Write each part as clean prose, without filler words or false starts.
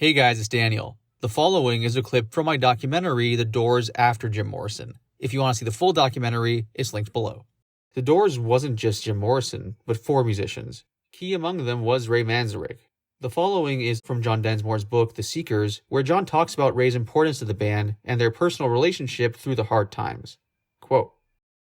Hey guys, it's Daniel. The following is a clip from my documentary, The Doors After Jim Morrison. If you want to see the full documentary, it's linked below. The Doors wasn't just Jim Morrison, but 4 musicians. Key among them was Ray Manzarek. The following is from John Densmore's book, The Seekers, where John talks about Ray's importance to the band and their personal relationship through the hard times. Quote,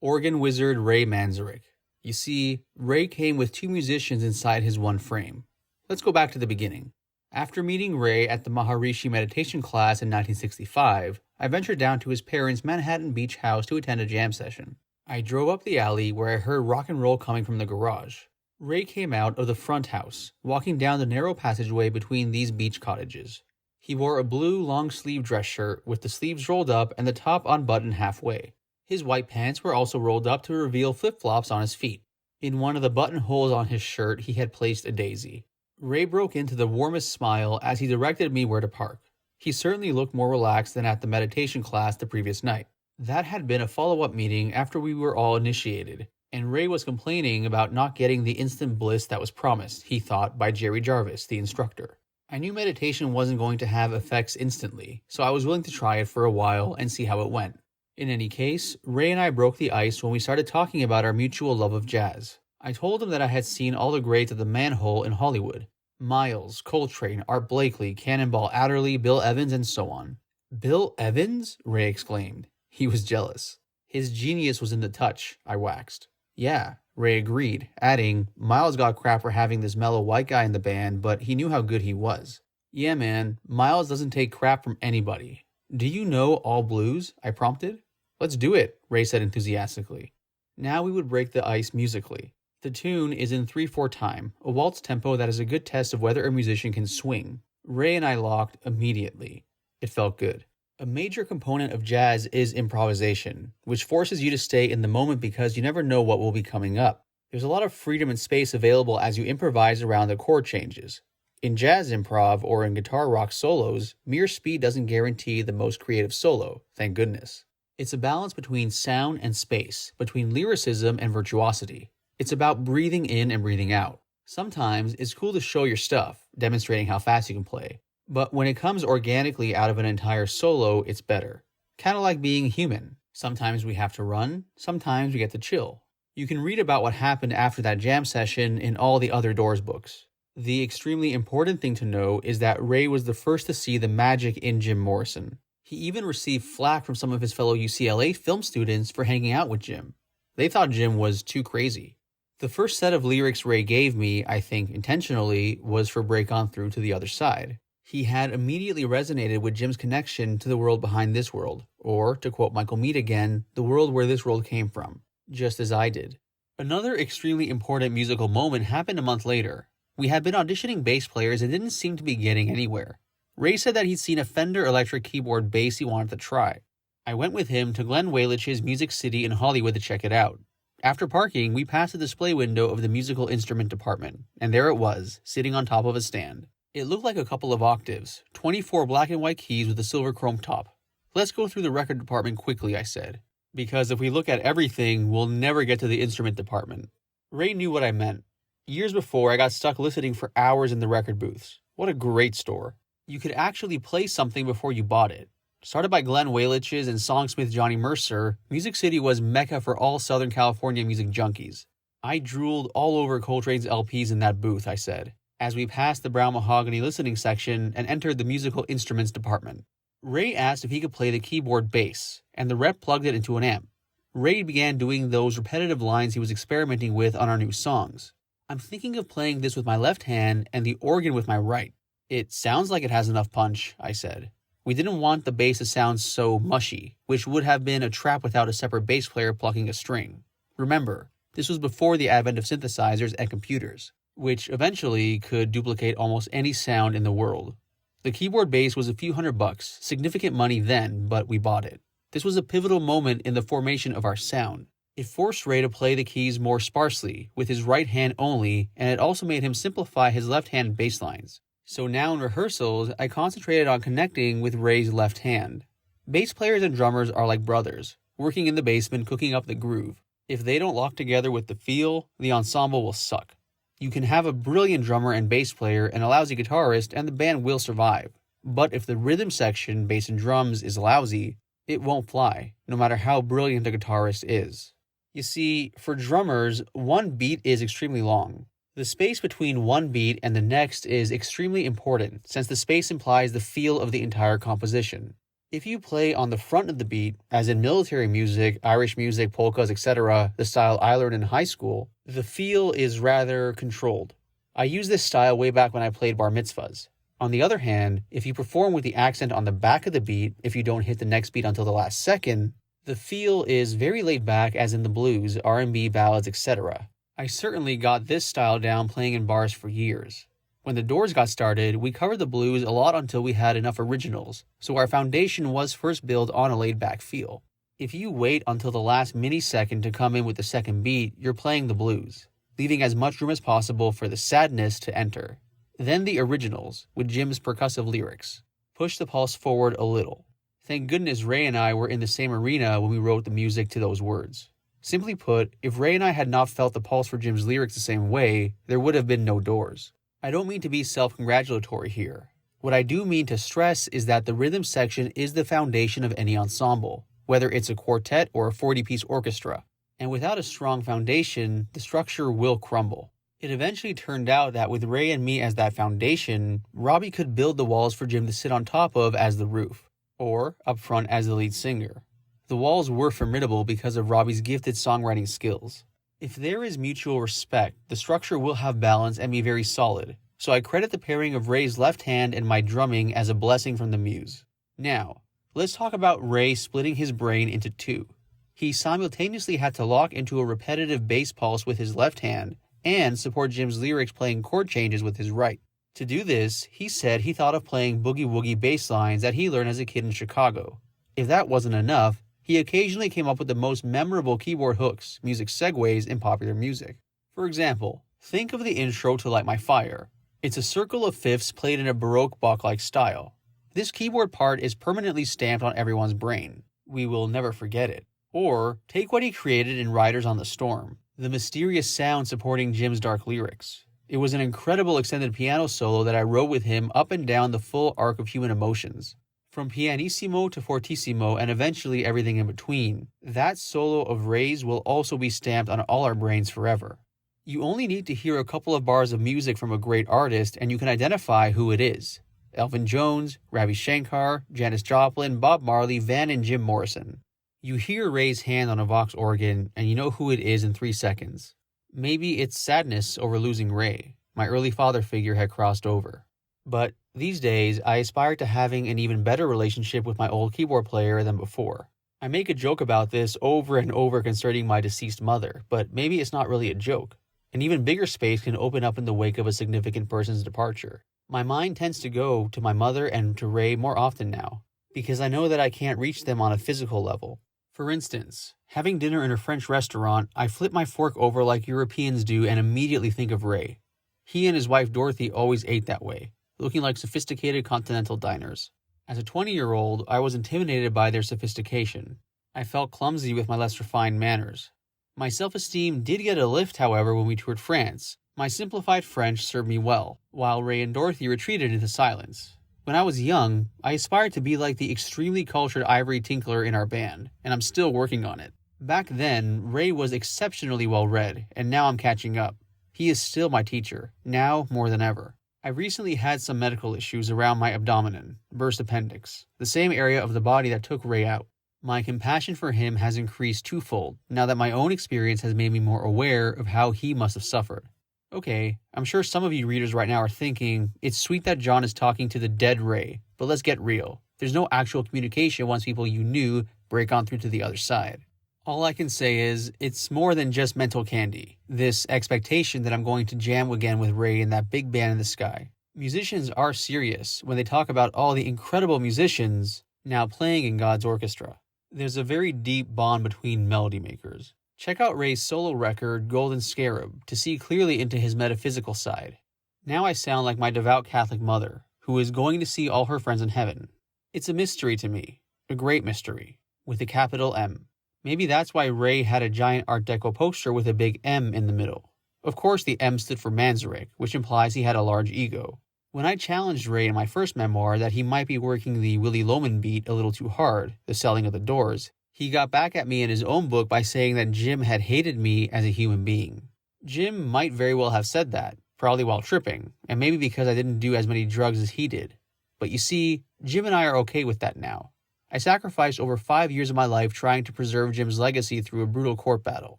Organ wizard Ray Manzarek. You see, Ray came with 2 musicians inside his one frame. Let's go back to the beginning. After meeting Ray at the Maharishi meditation class in 1965, I ventured down to his parents' Manhattan Beach house to attend a jam session. I drove up the alley where I heard rock and roll coming from the garage. Ray came out of the front house, walking down the narrow passageway between these beach cottages. He wore a blue long-sleeve dress shirt with the sleeves rolled up and the top unbuttoned halfway. His white pants were also rolled up to reveal flip-flops on his feet. In one of the buttonholes on his shirt, he had placed a daisy. Ray broke into the warmest smile as he directed me where to park. He certainly looked more relaxed than at the meditation class the previous night. That had been a follow-up meeting after we were all initiated, and Ray was complaining about not getting the instant bliss that was promised, he thought, by Jerry Jarvis, the instructor. I knew meditation wasn't going to have effects instantly, so I was willing to try it for a while and see how it went. In any case, Ray and I broke the ice when we started talking about our mutual love of jazz. I told him that I had seen all the greats of the manhole in Hollywood. Miles, Coltrane, Art Blakey, Cannonball Adderley, Bill Evans, and so on. Bill Evans? Ray exclaimed. He was jealous. His genius was in the touch, I waxed. Yeah, Ray agreed, adding, Miles got crap for having this mellow white guy in the band, but he knew how good he was. Yeah man, Miles doesn't take crap from anybody. Do you know all blues? I prompted. Let's do it, Ray said enthusiastically. Now we would break the ice musically. The tune is in 3/4 time, a waltz tempo that is a good test of whether a musician can swing. Ray and I locked immediately. It felt good. A major component of jazz is improvisation, which forces you to stay in the moment because you never know what will be coming up. There's a lot of freedom and space available as you improvise around the chord changes. In jazz improv or in guitar rock solos, mere speed doesn't guarantee the most creative solo, thank goodness. It's a balance between sound and space, between lyricism and virtuosity. It's about breathing in and breathing out. Sometimes it's cool to show your stuff, demonstrating how fast you can play. But when it comes organically out of an entire solo, it's better. Kind of like being human. Sometimes we have to run, sometimes we get to chill. You can read about what happened after that jam session in all the other Doors books. The extremely important thing to know is that Ray was the first to see the magic in Jim Morrison. He even received flack from some of his fellow UCLA film students for hanging out with Jim. They thought Jim was too crazy. The first set of lyrics Ray gave me, I think intentionally, was for Break On Through to the Other Side. He had immediately resonated with Jim's connection to the world behind this world, or, to quote Michael Mead again, the world where this world came from, just as I did. Another extremely important musical moment happened a month later. We had been auditioning bass players and didn't seem to be getting anywhere. Ray said that he'd seen a Fender electric keyboard bass he wanted to try. I went with him to Glenn Waylich's Music City in Hollywood to check it out. After parking, we passed the display window of the musical instrument department, and there it was, sitting on top of a stand. It looked like a couple of octaves, 24 black and white keys with a silver chrome top. Let's go through the record department quickly, I said, because if we look at everything, we'll never get to the instrument department. Ray knew what I meant. Years before, I got stuck listening for hours in the record booths. What a great store. You could actually play something before you bought it. Started by Glenn Waylich's and songsmith Johnny Mercer, Music City was mecca for all Southern California music junkies. I drooled all over Coltrane's LPs in that booth, I said, as we passed the brown mahogany listening section and entered the musical instruments department. Ray asked if he could play the keyboard bass, and the rep plugged it into an amp. Ray began doing those repetitive lines he was experimenting with on our new songs. I'm thinking of playing this with my left hand and the organ with my right. It sounds like it has enough punch, I said. We didn't want the bass to sound so mushy, which would have been a trap without a separate bass player plucking a string. Remember, this was before the advent of synthesizers and computers, which eventually could duplicate almost any sound in the world. The keyboard bass was a few $100, significant money then, but we bought it. This was a pivotal moment in the formation of our sound. It forced Ray to play the keys more sparsely, with his right hand only, and it also made him simplify his left-hand bass lines. So now in rehearsals, I concentrated on connecting with Ray's left hand. Bass players and drummers are like brothers, working in the basement cooking up the groove. If they don't lock together with the feel, the ensemble will suck. You can have a brilliant drummer and bass player and a lousy guitarist and the band will survive. But if the rhythm section, bass and drums, is lousy, it won't fly, no matter how brilliant the guitarist is. You see, for drummers, one beat is extremely long. The space between one beat and the next is extremely important, since the space implies the feel of the entire composition. If you play on the front of the beat, as in military music, Irish music, polkas, etc., the style I learned in high school, the feel is rather controlled. I used this style way back when I played bar mitzvahs. On the other hand, if you perform with the accent on the back of the beat, if you don't hit the next beat until the last second, the feel is very laid back, as in the blues, R&B, ballads, etc. I certainly got this style down playing in bars for years. When the Doors got started, we covered the blues a lot until we had enough originals, so our foundation was first built on a laid-back feel. If you wait until the last millisecond to come in with the second beat, you're playing the blues, leaving as much room as possible for the sadness to enter. Then the originals, with Jim's percussive lyrics. Push the pulse forward a little. Thank goodness Ray and I were in the same arena when we wrote the music to those words. Simply put, if Ray and I had not felt the pulse for Jim's lyrics the same way, there would have been no Doors. I don't mean to be self-congratulatory here. What I do mean to stress is that the rhythm section is the foundation of any ensemble, whether it's a quartet or a 40-piece orchestra. And without a strong foundation, the structure will crumble. It eventually turned out that with Ray and me as that foundation, Robby could build the walls for Jim to sit on top of as the roof, or up front as the lead singer. The walls were formidable because of Robby's gifted songwriting skills. If there is mutual respect, the structure will have balance and be very solid, so I credit the pairing of Ray's left hand and my drumming as a blessing from the muse. Now, let's talk about Ray splitting his brain into two. He simultaneously had to lock into a repetitive bass pulse with his left hand and support Jim's lyrics playing chord changes with his right. To do this, he said he thought of playing boogie-woogie bass lines that he learned as a kid in Chicago. If that wasn't enough, he occasionally came up with the most memorable keyboard hooks, music segues in popular music. For example, think of the intro to Light My Fire. It's a circle of fifths played in a Baroque Bach-like style. This keyboard part is permanently stamped on everyone's brain. We will never forget it. Or, take what he created in Riders on the Storm, the mysterious sound supporting Jim's dark lyrics. It was an incredible extended piano solo that I wrote with him up and down the full arc of human emotions. From pianissimo to fortissimo and eventually everything in between. That solo of Ray's will also be stamped on all our brains forever. You only need to hear a couple of bars of music from a great artist and you can identify who it is. Elvin Jones, Ravi Shankar, Janis Joplin, Bob Marley, Van and Jim Morrison. You hear Ray's hand on a Vox organ and you know who it is in 3 seconds. Maybe it's sadness over losing Ray. My early father figure had crossed over. But these days, I aspire to having an even better relationship with my old keyboard player than before. I make a joke about this over and over concerning my deceased mother, but maybe it's not really a joke. An even bigger space can open up in the wake of a significant person's departure. My mind tends to go to my mother and to Ray more often now, because I know that I can't reach them on a physical level. For instance, having dinner in a French restaurant, I flip my fork over like Europeans do and immediately think of Ray. He and his wife Dorothy always ate that way, looking like sophisticated continental diners. As a 20-year-old, I was intimidated by their sophistication. I felt clumsy with my less refined manners. My self-esteem did get a lift, however, when we toured France. My simplified French served me well, while Ray and Dorothy retreated into silence. When I was young, I aspired to be like the extremely cultured ivory tinkler in our band, and I'm still working on it. Back then, Ray was exceptionally well-read, and now I'm catching up. He is still my teacher, now more than ever. I recently had some medical issues around my abdomen, burst appendix, the same area of the body that took Ray out. My compassion for him has increased twofold now that my own experience has made me more aware of how he must have suffered. Okay, I'm sure some of you readers right now are thinking, it's sweet that John is talking to the dead Ray, but let's get real. There's no actual communication once people you knew break on through to the other side. All I can say is, it's more than just mental candy, this expectation that I'm going to jam again with Ray in that big band in the sky. Musicians are serious when they talk about all the incredible musicians now playing in God's orchestra. There's a very deep bond between melody makers. Check out Ray's solo record, Golden Scarab, to see clearly into his metaphysical side. Now I sound like my devout Catholic mother, who is going to see all her friends in heaven. It's a mystery to me, a great mystery, with a capital M. Maybe that's why Ray had a giant Art Deco poster with a big M in the middle. Of course the M stood for Manzarek, which implies he had a large ego. When I challenged Ray in my first memoir that he might be working the Willy Loman beat a little too hard, the selling of the Doors, he got back at me in his own book by saying that Jim had hated me as a human being. Jim might very well have said that, probably while tripping, and maybe because I didn't do as many drugs as he did. But you see, Jim and I are okay with that now. I sacrificed over 5 years of my life trying to preserve Jim's legacy through a brutal court battle.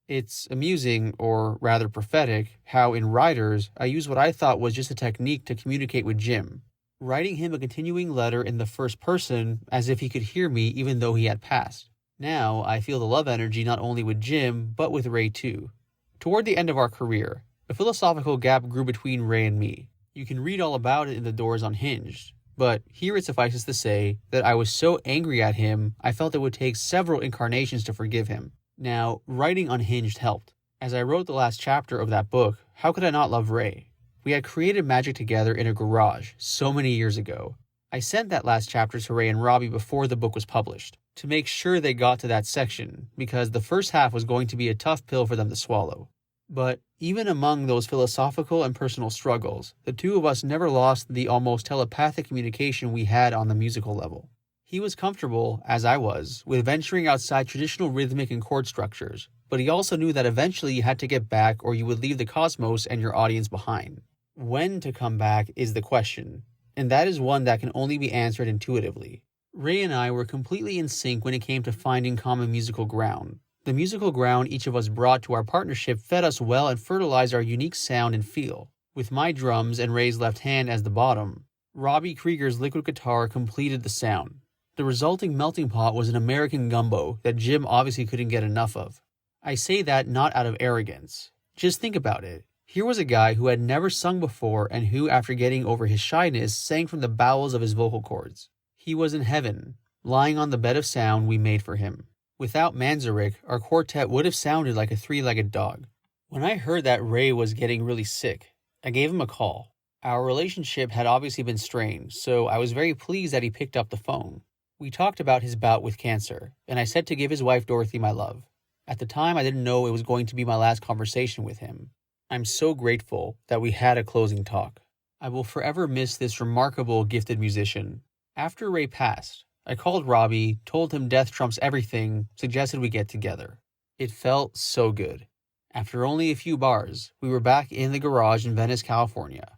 It's amusing, or rather prophetic, how in Riders, I used what I thought was just a technique to communicate with Jim, writing him a continuing letter in the first person as if he could hear me even though he had passed. Now, I feel the love energy not only with Jim, but with Ray too. Toward the end of our career, a philosophical gap grew between Ray and me. You can read all about it in The Doors Unhinged, but here it suffices to say that I was so angry at him, I felt it would take several incarnations to forgive him. Now, writing Unhinged helped. As I wrote the last chapter of that book, how could I not love Ray? We had created magic together in a garage so many years ago. I sent that last chapter to Ray and Robby before the book was published, to make sure they got to that section, because the first half was going to be a tough pill for them to swallow. But even among those philosophical and personal struggles, the two of us never lost the almost telepathic communication we had on the musical level. He was comfortable, as I was, with venturing outside traditional rhythmic and chord structures, but he also knew that eventually you had to get back or you would leave the cosmos and your audience behind. When to come back is the question, and that is one that can only be answered intuitively. Ray and I were completely in sync when it came to finding common musical ground. The musical ground each of us brought to our partnership fed us well and fertilized our unique sound and feel. With my drums and Ray's left hand as the bottom, Robby Krieger's liquid guitar completed the sound. The resulting melting pot was an American gumbo that Jim obviously couldn't get enough of. I say that not out of arrogance. Just think about it. Here was a guy who had never sung before and who, after getting over his shyness, sang from the bowels of his vocal cords. He was in heaven, lying on the bed of sound we made for him. Without Manzarek, our quartet would have sounded like a three-legged dog. When I heard that Ray was getting really sick, I gave him a call. Our relationship had obviously been strained, so I was very pleased that he picked up the phone. We talked about his bout with cancer, and I said to give his wife Dorothy my love. At the time, I didn't know it was going to be my last conversation with him. I'm so grateful that we had a closing talk. I will forever miss this remarkable, gifted musician. After Ray passed, I called Robby, told him death trumps everything, suggested we get together. It felt so good. After only a few bars, we were back in the garage in Venice, California.